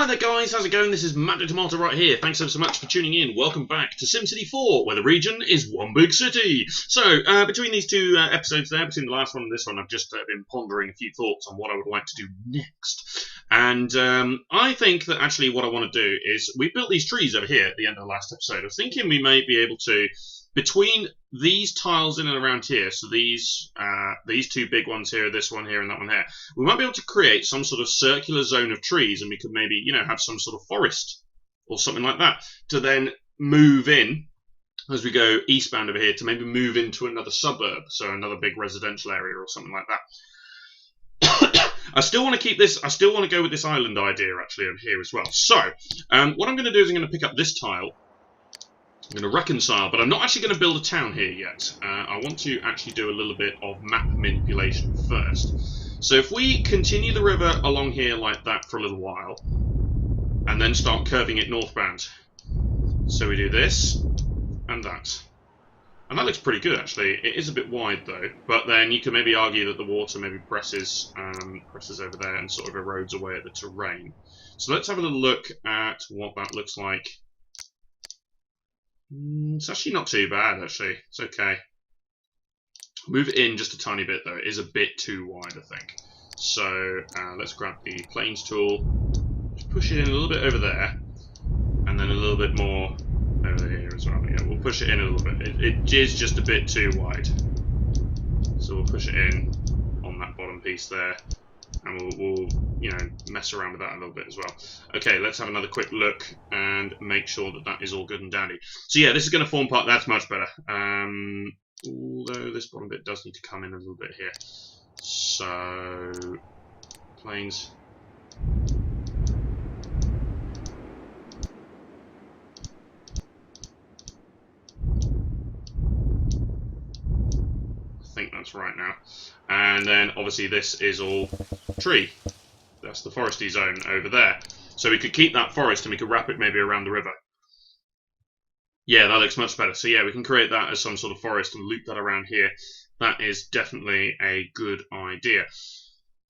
Hi there guys, how's it going? This is Matt the Tomato right here. Thanks ever so much for tuning in. Welcome back to SimCity 4, where the region is one big city. So, between these two episodes there, between the last one and this one, I've just been pondering a few thoughts on what I would like to do next. And I think that actually what I want to do is, we built these trees over here at the end of the last episode. I was thinking we may be able to, between these tiles in and around here, so these two big ones here, this one here and that one here, we might be able to create some sort of circular zone of trees, and we could maybe, you know, have some sort of forest or something like that to then move in as we go eastbound over here to maybe move into another suburb, so another big residential area or something like that. I still want to keep this, I still want to go with this island idea actually over here as well. So, what I'm going to do is I'm going to pick up this tile. I'm going to reconcile, but I'm not actually going to build a town here yet. I want to actually do a little bit of map manipulation first. So if we continue the river along here like that for a little while, and then start curving it northbound. So we do this, and that. And that looks pretty good actually. It is a bit wide though, but then you can maybe argue that the water maybe presses over there and sort of erodes away at the terrain. So let's have a little look at what that looks like. It's actually not too bad, actually. It's okay. Move it in just a tiny bit, though. It is a bit too wide, I think. So, let's grab the planes tool. Just push it in a little bit over there. And then a little bit more over here as well. Yeah, we'll push it in a little bit. It is just a bit too wide. So we'll push it in on that bottom piece there. And we'll you know, mess around with that a little bit as well. Okay, let's have another quick look and make sure that that is all good and dandy. So yeah, this is going to form part. That's much better. Although this bottom bit does need to come in a little bit here. So, planes. I think that's right now. And then obviously this is all tree. That's the foresty zone over there. So we could keep that forest and we could wrap it maybe around the river. Yeah, that looks much better. So yeah, we can create that as some sort of forest and loop that around here. That is definitely a good idea.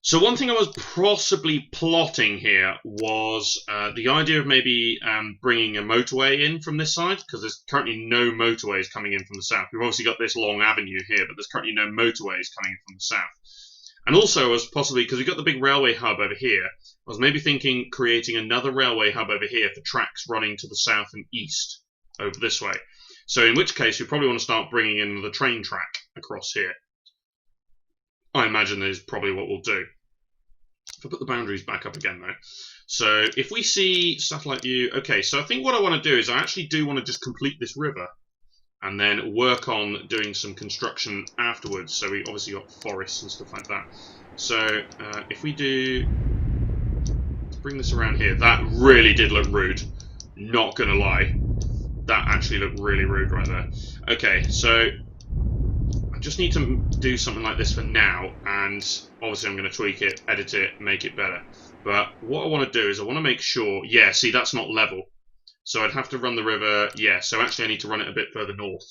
So one thing I was possibly plotting here was the idea of maybe bringing a motorway in from this side, because there's currently no motorways coming in from the south. We've obviously got this long avenue here, but there's currently no motorways coming in from the south. And also, I was possibly, because we've got the big railway hub over here, I was maybe thinking creating another railway hub over here for tracks running to the south and east over this way. So in which case, we probably want to start bringing in the train track across here. I imagine that is probably what we'll do. If I put the boundaries back up again though. So if we see satellite view, okay, so I think what I want to do is I actually do want to just complete this river and then work on doing some construction afterwards. So we obviously got forests and stuff like that. So if we do, let's bring this around here. That really did look rude, not gonna lie. That actually looked really rude right there. Okay, so I just need to do something like this for now, and obviously I'm going to tweak it, edit it, make it better. But what I want to do is I want to make sure, yeah, see, that's not level. So I'd have to run the river, yeah, so actually I need to run it a bit further north.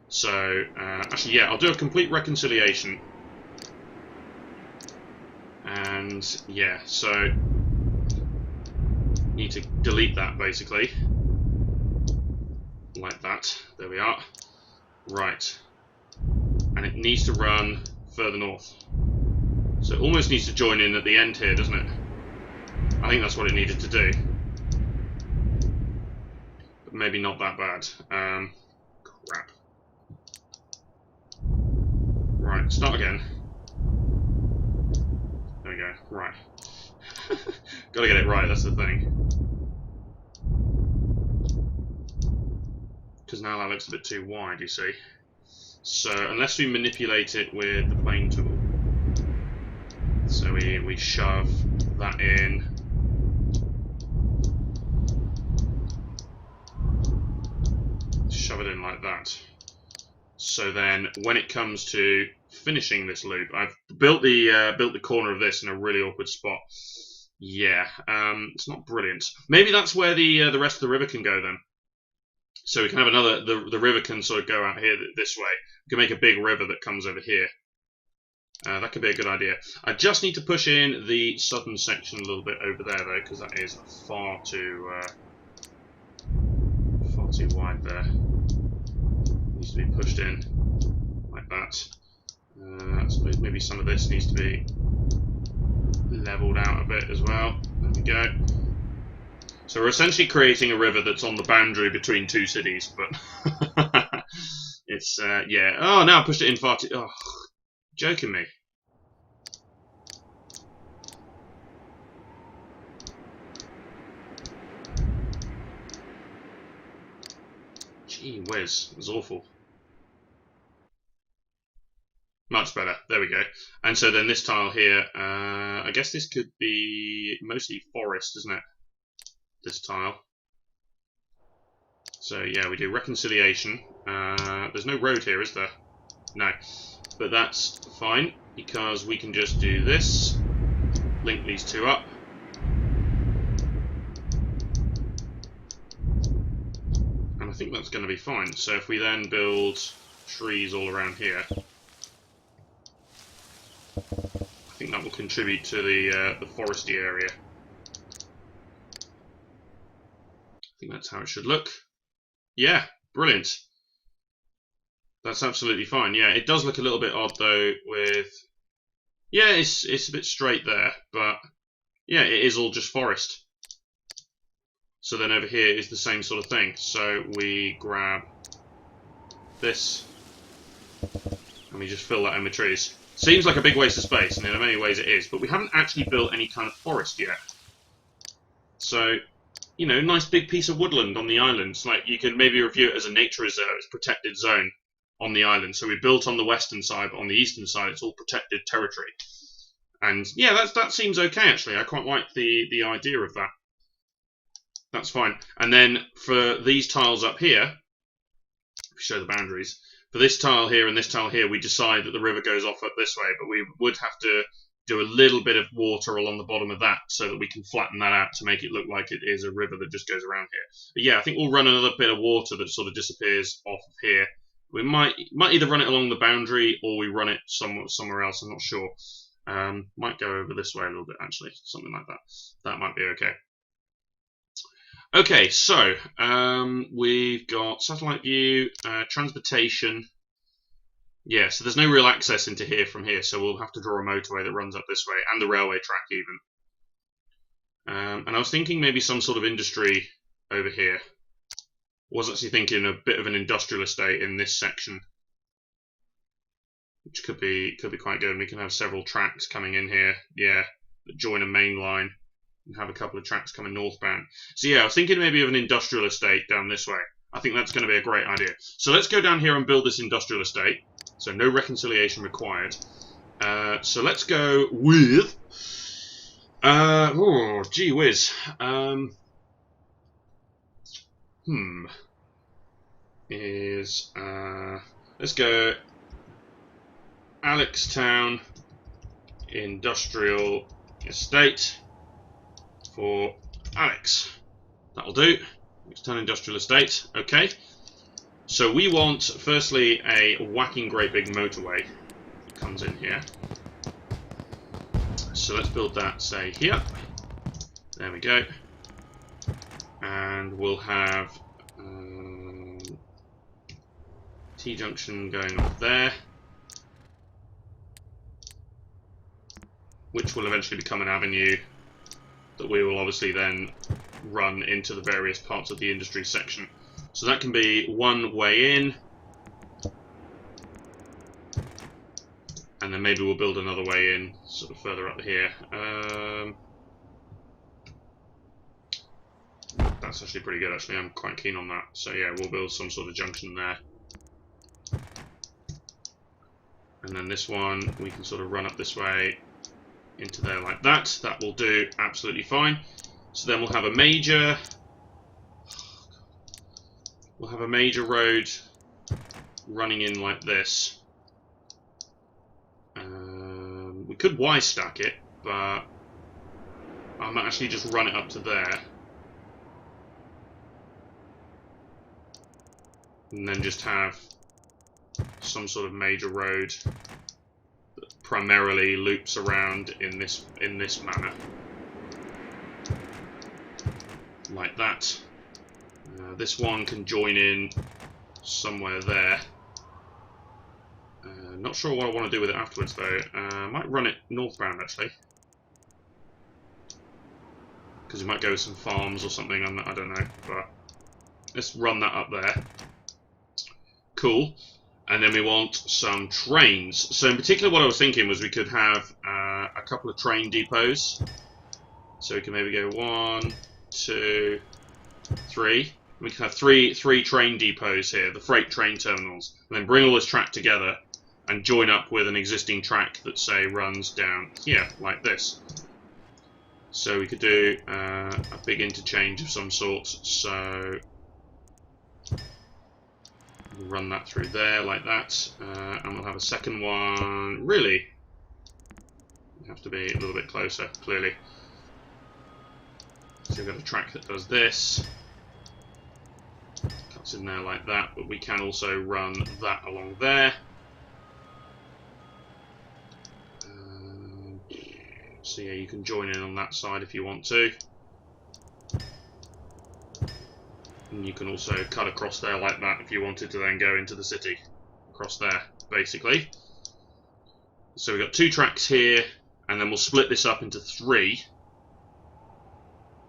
So, actually, yeah, I'll do a complete reconciliation. And, yeah, so need to delete that, basically. Like that. There we are. Right. And it needs to run further north. So it almost needs to join in at the end here, doesn't it? I think that's what it needed to do. But maybe not that bad. Crap. Right, start again. There we go. Right. Gotta get it right, that's the thing. Because now that looks a bit too wide, you see. So unless we manipulate it with the plane tool, so we shove that in, shove it in like that. So then when it comes to finishing this loop, I've built the corner of this in a really awkward spot. Yeah, it's not brilliant. Maybe that's where the rest of the river can go then. So we can have another, the river can sort of go out here this way. We can make a big river that comes over here. That could be a good idea. I just need to push in the southern section a little bit over there, though, because that is far too wide there. Needs to be pushed in like that. I suppose maybe some of this needs to be leveled out a bit as well. There we go. So we're essentially creating a river that's on the boundary between two cities, but it's yeah. Oh, now I pushed it in far too. Oh, joking me. Gee whiz, it was awful. Much better. There we go. And so then this tile here, I guess this could be mostly forest, isn't it? This tile. So yeah, we do reconciliation. There's no road here, is there? No. But that's fine, because we can just do this. Link these two up. And I think that's going to be fine. So if we then build trees all around here, I think that will contribute to the foresty area. I think that's how it should look. Yeah, brilliant. That's absolutely fine. Yeah, it does look a little bit odd though with... Yeah, it's a bit straight there, but yeah, it is all just forest. So then over here is the same sort of thing. So we grab this and we just fill that in with trees. Seems like a big waste of space, and in many ways it is, but we haven't actually built any kind of forest yet. So, you know, nice big piece of woodland on the island. Like, you can maybe review it as a nature reserve, it's protected zone on the island. So we built on the western side, but on the eastern side it's all protected territory. And yeah, that seems okay actually. I quite like the idea of that. That's fine. And then for these tiles up here, if we show the boundaries, for this tile here and this tile here, we decide that the river goes off up this way, but we would have to do a little bit of water along the bottom of that so that we can flatten that out to make it look like it is a river that just goes around here. But yeah, I think we'll run another bit of water that sort of disappears off of here. We might either run it along the boundary or we run it somewhere else, I'm not sure. Might go over this way a little bit actually, something like that. That might be okay. Okay, so we've got satellite view, transportation. Yeah, so there's no real access into here from here, so we'll have to draw a motorway that runs up this way, and the railway track even. And I was thinking maybe some sort of industry over here. I was actually thinking a bit of an industrial estate in this section, which could be quite good. And we can have several tracks coming in here, yeah, that join a main line. And have a couple of tracks coming northbound. So yeah, I was thinking maybe of an industrial estate down this way. I think that's going to be a great idea. So let's go down here and build this industrial estate. So no reconciliation required. So let's go with... oh, gee whiz. Let's go Alextown Industrial Estate. For Alex. That'll do. Alextown Industrial Estate. Okay. So we want, firstly, a whacking great big motorway that comes in here. So let's build that, say, here. There we go. And we'll have T-junction going off there, which will eventually become an avenue that we will obviously then run into the various parts of the industry section. So that can be one way in, and then maybe we'll build another way in sort of further up here. That's actually pretty good actually, I'm quite keen on that. So yeah, we'll build some sort of junction there. And then this one, we can sort of run up this way into there like that. That will do absolutely fine. So then we'll have a major road running in like this. We could Y-stack it, but I might actually just run it up to there. And then just have some sort of major road that primarily loops around in this manner, like that. This one can join in somewhere there. Not sure what I want to do with it afterwards though. I might run it northbound actually, because we might go with some farms or something. I don't know, but let's run that up there. Cool. And then we want some trains. So in particular what I was thinking was we could have a couple of train depots. So we can maybe go 1, 2, 3. We can have three train depots here, the freight train terminals, and then bring all this track together and join up with an existing track that, say, runs down here, like this. So we could do a big interchange of some sort. So we'll run that through there, like that. And we'll have a second one. Really? You have to be a little bit closer, clearly. So we've got a track that does this. Cuts in there like that, but we can also run that along there. So yeah, you can join in on that side if you want to. And you can also cut across there like that if you wanted to then go into the city. Across there, basically. So we've got 2 tracks here, and then we'll split this up into 3.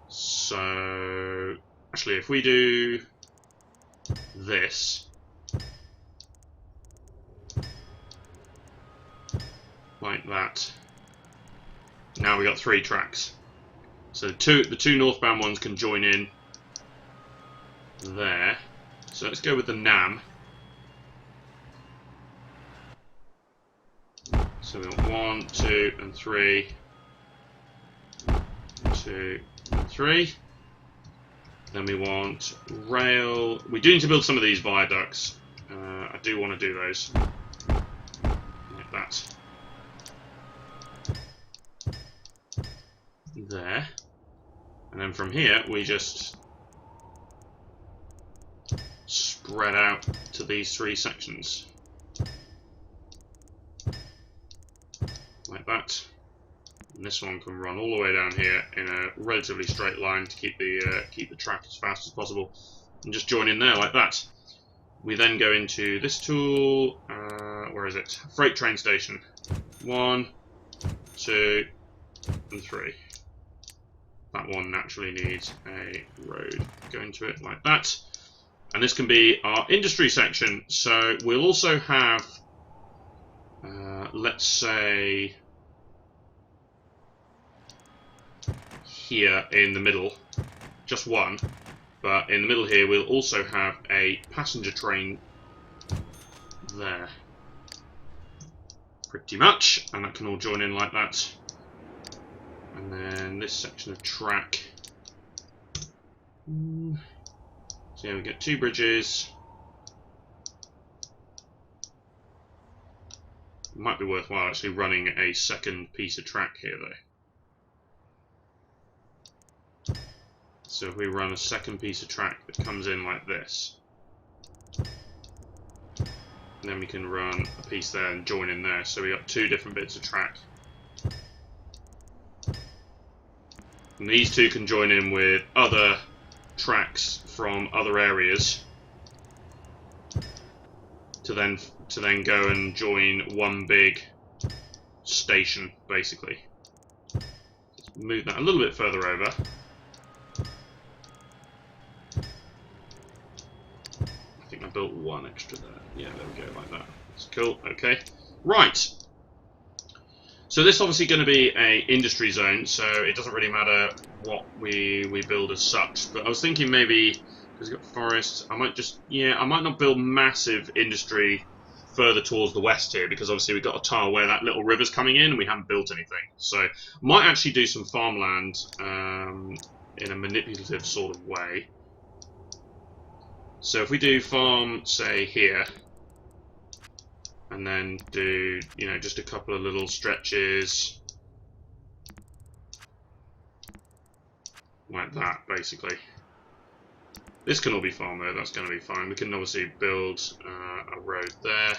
So actually, if we do this like that, now we got 3 tracks. So the two northbound ones can join in there. So let's go with the NAM. So we want 1, 2, and 3. 2 and 3. Then we want rail. We do need to build some of these viaducts. I do want to do those like that. There. And then from here we just spread out to these 3 sections like that. And this one can run all the way down here in a relatively straight line to keep the track as fast as possible, and just join in there like that. We then go into this tool. Where is it? Freight train station. 1, 2, and 3. That one naturally needs a road going to it like that. And this can be our industry section. So we'll also have, let's say, here in the middle, just one, but in the middle here we'll also have a passenger train there, pretty much, and that can all join in like that. And then this section of track, so yeah, we get 2 bridges. It might be worthwhile actually running a second piece of track here though. So if we run a second piece of track that comes in like this, and then we can run a piece there and join in there. So we got 2 different bits of track. And these 2 can join in with other tracks from other areas to then go and join one big station, basically. Let's move that a little bit further over. I think I built 1 extra there. Yeah, there we go, like that. That's cool. Okay, right. So this is obviously going to be a industry zone, so it doesn't really matter what we build as such. But I was thinking maybe, because we've got forests, I might not build massive industry further towards the west here, because obviously we've got a tile where that little river's coming in and we haven't built anything. So might actually do some farmland in a manipulative sort of way. So if we do farm, say, here, and then do, just a couple of little stretches like that, basically. This can all be farmed though, that's going to be fine. We can obviously build a road there,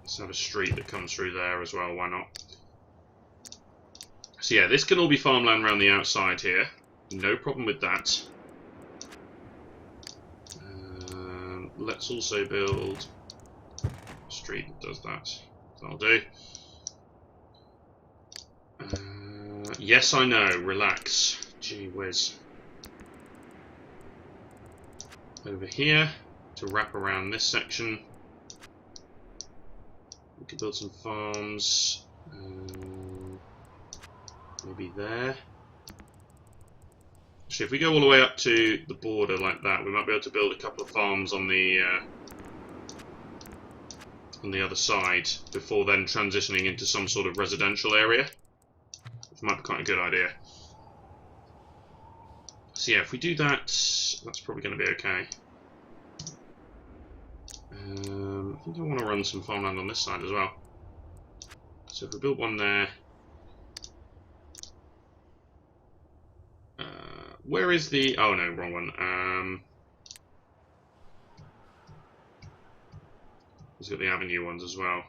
Let's have a street that comes through there as well, why not? So yeah, this can all be farmland around the outside here. No problem with that. Let's also build a street that does that. That'll do. Yes, I know. Relax. Gee whiz. Over here to wrap around this section. We could build some farms. Maybe there. Actually, if we go all the way up to the border like that, we might be able to build a couple of farms on the other side before then transitioning into some sort of residential area, which might be quite a good idea. So yeah, if we do that, that's probably going to be okay. I think I want to run some farmland on this side as well. So if we build one there. Where is the... Oh no, wrong one. He's got the avenue ones as well.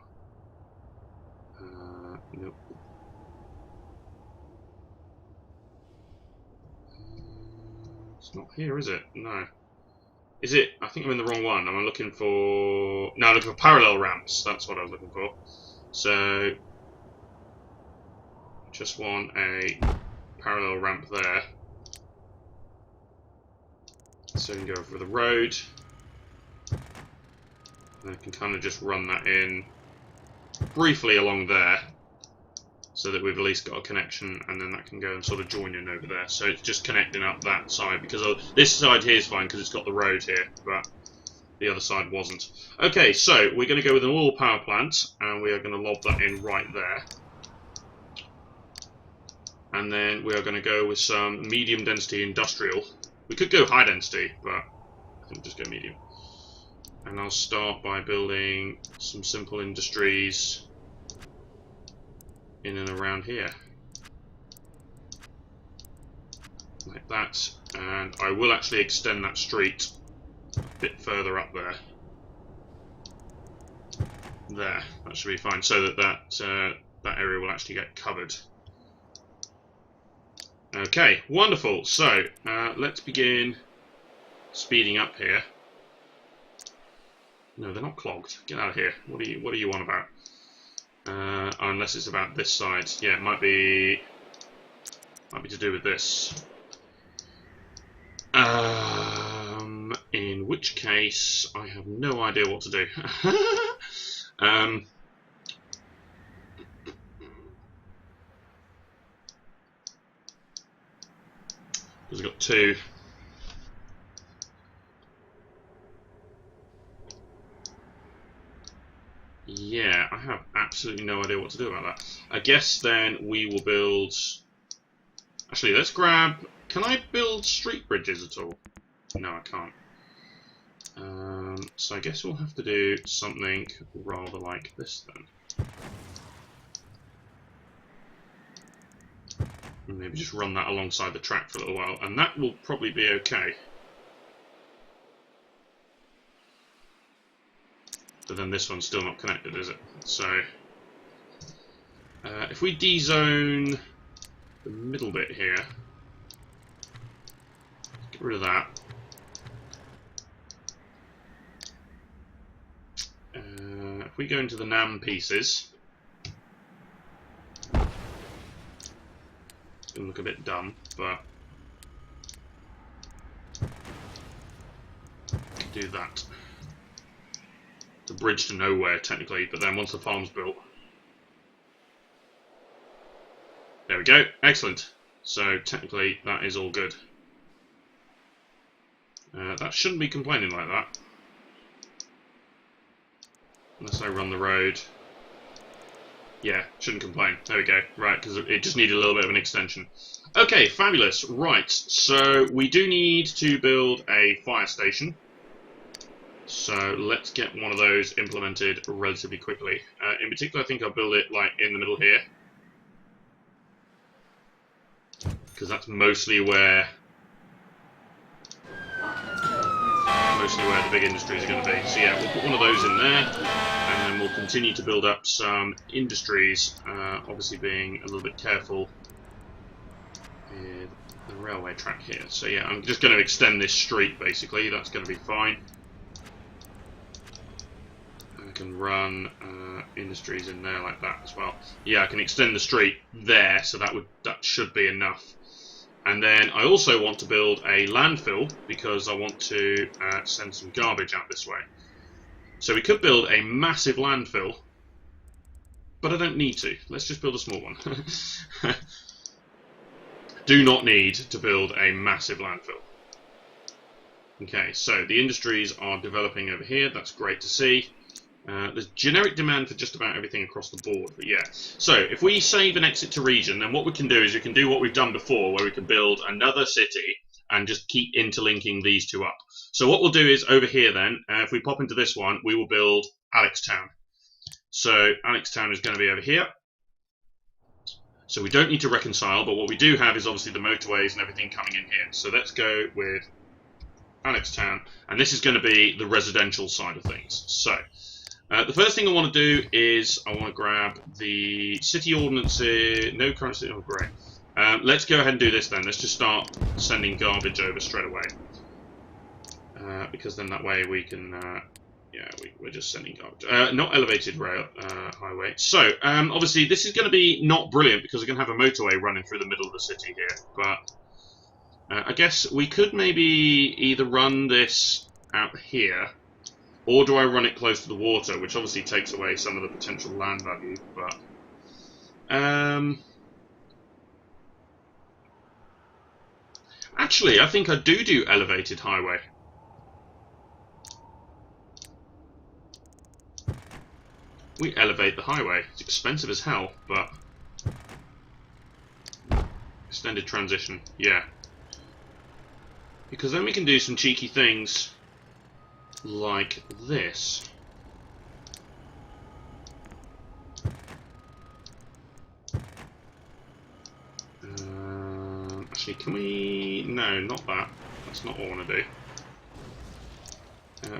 Nope. It's not here, is it? No. Is it? I think I'm in the wrong one. I'm looking for... No, I'm looking for parallel ramps. That's what I was looking for. So... just want a parallel ramp there. So we can go over the road. And I can kind of just run that in briefly along there, so that we've at least got a connection, and then that can go and sort of join in over there. So it's just connecting up that side, because this side here is fine because it's got the road here, but the other side wasn't. Okay, so we're going to go with an oil power plant, and we are going to lob that in right there. And then we are going to go with some medium density industrial. We could go high density, but I think we'll just go medium. And I'll start by building some simple industries in and around here. Like that. And I will actually extend that street a bit further up there. There, that should be fine, so that area will actually get covered. Okay, wonderful. So let's begin speeding up here. No, they're not clogged. Get out of here. What are you on about? Unless it's about this side. Yeah, it might be to do with this. In which case, I have no idea what to do. Because I've got two. Yeah, I have absolutely no idea what to do about that. I guess then we will build... Actually, let's grab... Can I build street bridges at all? No, I can't. So I guess we'll have to do something rather like this then. And maybe just run that alongside the track for a little while, and that will probably be okay. But then this one's still not connected, is it? So, if we dezone the middle bit here, get rid of that. If we go into the NAM pieces, it's going to look a bit dumb, but we can do that. The bridge to nowhere, technically, but then once the farm's built. There we go, excellent. So, technically, that is all good. That shouldn't be complaining like that. Unless I run the road. Yeah, shouldn't complain. There we go. Right, because it just needed a little bit of an extension. Okay, fabulous. Right, so we do need to build a fire station. So let's get one of those implemented relatively quickly. In particular, I think I'll build it like in the middle here. Because that's mostly where the big industries are going to be. So yeah, we'll put one of those in there, and then and we'll continue to build up some industries, obviously being a little bit careful with the railway track here. So yeah, I'm just going to extend this street basically, that's going to be fine. I can run industries in there like that as well. Yeah, I can extend the street there, so that should be enough. And then I also want to build a landfill because I want to send some garbage out this way. So we could build a massive landfill, but I don't need to. Let's just build a small one. Do not need to build a massive landfill. Okay, so the industries are developing over here. That's great to see. There's generic demand for just about everything across the board, but yeah. So if we save and exit to region, then what we can do is we can do what we've done before, where we can build another city and just keep interlinking these two up. So what we'll do is over here then, if we pop into this one, we will build Alextown. So Alextown is going to be over here. So we don't need to reconcile, but what we do have is obviously the motorways and everything coming in here. So let's go with Alextown, and this is going to be the residential side of things. So the first thing I want to do is I want to grab the city ordinances. No current city. Oh, great. Let's go ahead and do this then. Let's just start sending garbage over straight away. Because then that way we can, yeah, we're just sending garbage. Not elevated rail highway. So, obviously this is going to be not brilliant because we're going to have a motorway running through the middle of the city here. But I guess we could maybe either run this out here, or do I run it close to the water, which obviously takes away some of the potential land value. But actually, I think I do elevated highway. We elevate the highway. It's expensive as hell, but extended transition, yeah. Because then we can do some cheeky things like this. Actually, can we... No, not that. That's not what I want to do.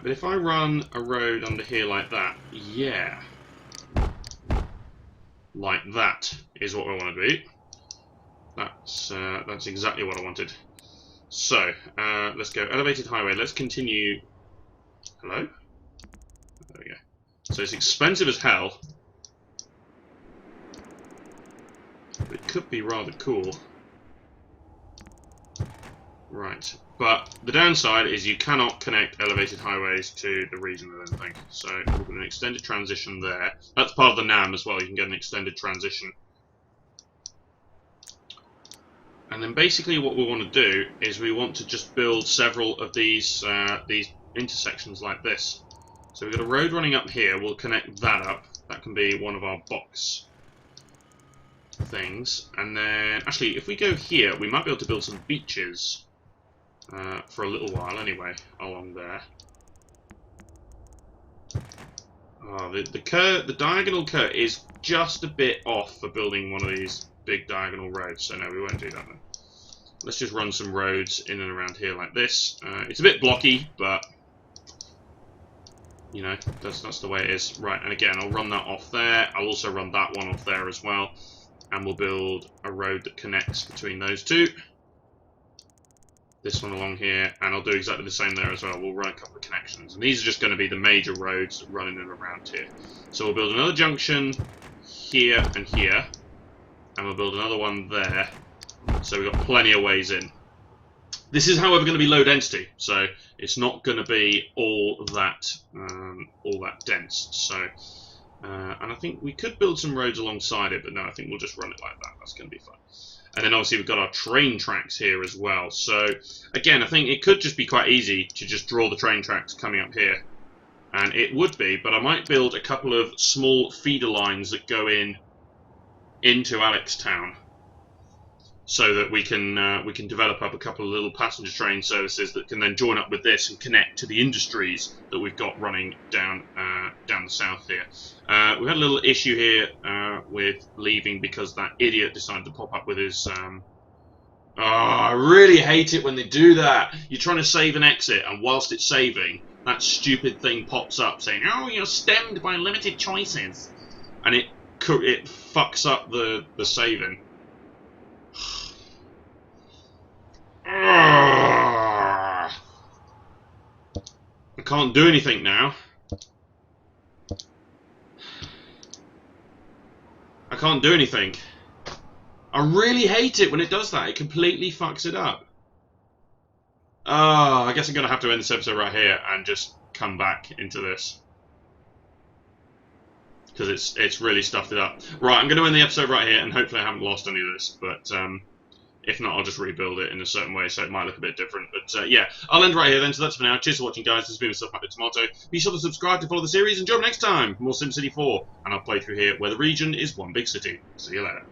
But if I run a road under here like that, yeah. Like that is what I want to do. That's exactly what I wanted. So, let's go elevated highway. Let's continue. Hello? There we go. So it's expensive as hell. But it could be rather cool. Right. But the downside is you cannot connect elevated highways to the region, I don't think. So we've got an extended transition there. That's part of the NAM as well. You can get an extended transition. And then basically what we want to do is we want to just build several of these intersections like this. So we've got a road running up here. We'll connect that up. That can be one of our box things. And then, actually, if we go here, we might be able to build some beaches for a little while anyway, along there. Oh, the diagonal curve is just a bit off for building one of these big diagonal roads, so no, we won't do that then. Let's just run some roads in and around here like this. It's a bit blocky, but you know, that's the way it is. Right, and again, I'll run that off there. I'll also run that one off there as well, and we'll build a road that connects between those two. This one along here, and I'll do exactly the same there as well. We'll run a couple of connections, and these are just going to be the major roads running in and around here. So we'll build another junction here and here, and we'll build another one there. So we've got plenty of ways in. This is, however, going to be low density, so it's not going to be all that dense. So, and I think we could build some roads alongside it, but no, I think we'll just run it like that. That's going to be fun. And then obviously we've got our train tracks here as well. So again, I think it could just be quite easy to just draw the train tracks coming up here. And it would be, but I might build a couple of small feeder lines that go into Alextown, so that we can develop up a couple of little passenger train services that can then join up with this and connect to the industries that we've got running down the south here. We had a little issue here with leaving because that idiot decided to pop up with his. Oh, I really hate it when they do that. You're trying to save and exit, and whilst it's saving, that stupid thing pops up saying, "Oh, you're stemmed by limited choices," and it fucks up the saving. I can't do anything now. I can't do anything. I really hate it when it does that. It completely fucks it up. I guess I'm going to have to end this episode right here and just come back into this. Because it's really stuffed it up. Right, I'm going to end the episode right here, and hopefully I haven't lost any of this. But if not, I'll just rebuild it in a certain way, so it might look a bit different. But yeah, I'll end right here then. So that's for now. Cheers for watching, guys. This has been myself, Tomato. Be sure to subscribe to follow the series, and join me next time for more SimCity 4. And I'll play through here where the region is one big city. See you later.